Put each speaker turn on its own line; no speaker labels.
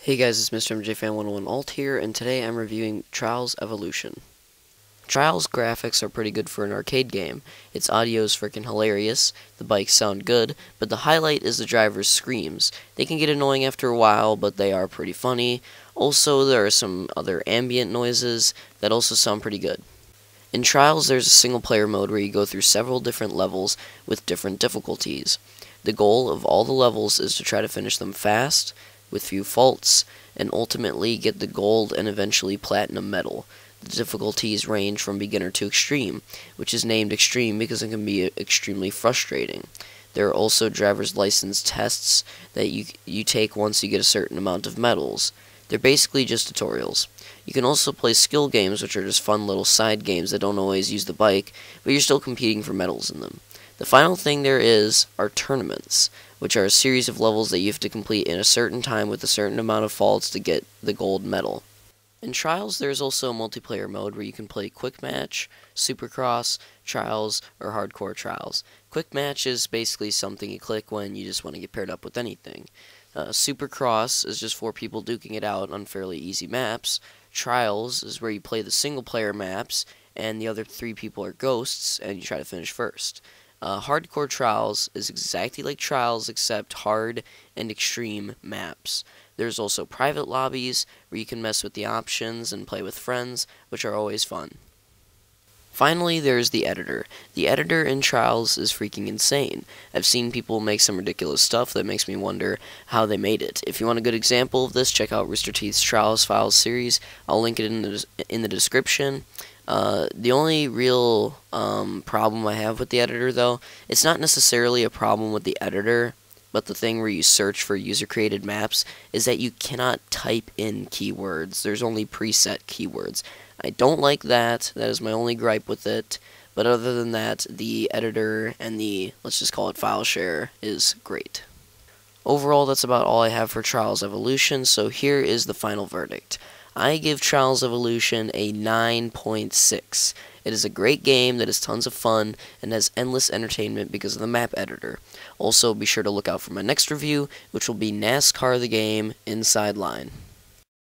Hey guys, it's Mr. MJ Fan 101 Alt here, and today I'm reviewing Trials Evolution. Trials graphics are pretty good for an arcade game. Its audio is freaking hilarious, the bikes sound good, but the highlight is the driver's screams. They can get annoying after a while, but they are pretty funny. Also, there are some other ambient noises that also sound pretty good. In Trials, there's a single-player mode where you go through several different levels with different difficulties. The goal of all the levels is to try to finish them fast, with few faults, and ultimately get the gold and eventually platinum medal. The difficulties range from beginner to extreme, which is named extreme because it can be extremely frustrating. There are also driver's license tests that you take once you get a certain amount of medals. They're basically just tutorials. You can also play skill games, which are just fun little side games that don't always use the bike, but you're still competing for medals in them. The final thing there are tournaments, which are a series of levels that you have to complete in a certain time with a certain amount of faults to get the gold medal. In Trials, there is also a multiplayer mode where you can play Quick Match, Supercross, Trials, or Hardcore Trials. Quick Match is basically something you click when you just want to get paired up with anything. Supercross is just 4 people duking it out on fairly easy maps. Trials is where you play the single-player maps, and the other 3 people are ghosts, and you try to finish first. Hardcore Trials is exactly like Trials except hard and extreme maps. There's also private lobbies where you can mess with the options and play with friends, which are always fun. Finally, there's the editor. The editor in Trials is freaking insane. I've seen people make some ridiculous stuff that makes me wonder how they made it. If you want a good example of this, check out Rooster Teeth's Trials Files series. I'll link it in the description. The only real problem I have with the editor, though, it's not necessarily a problem with the editor, but the thing where you search for user-created maps is that you cannot type in keywords. There's only preset keywords. I don't like that. That is my only gripe with it. But other than that, the editor and the, let's just call it file share, is great. Overall, that's about all I have for Trials Evolution, so here is the final verdict. I give Trials Evolution a 9.6. It is a great game that is tons of fun and has endless entertainment because of the map editor. Also, be sure to look out for my next review, which will be NASCAR the Game Inside Line.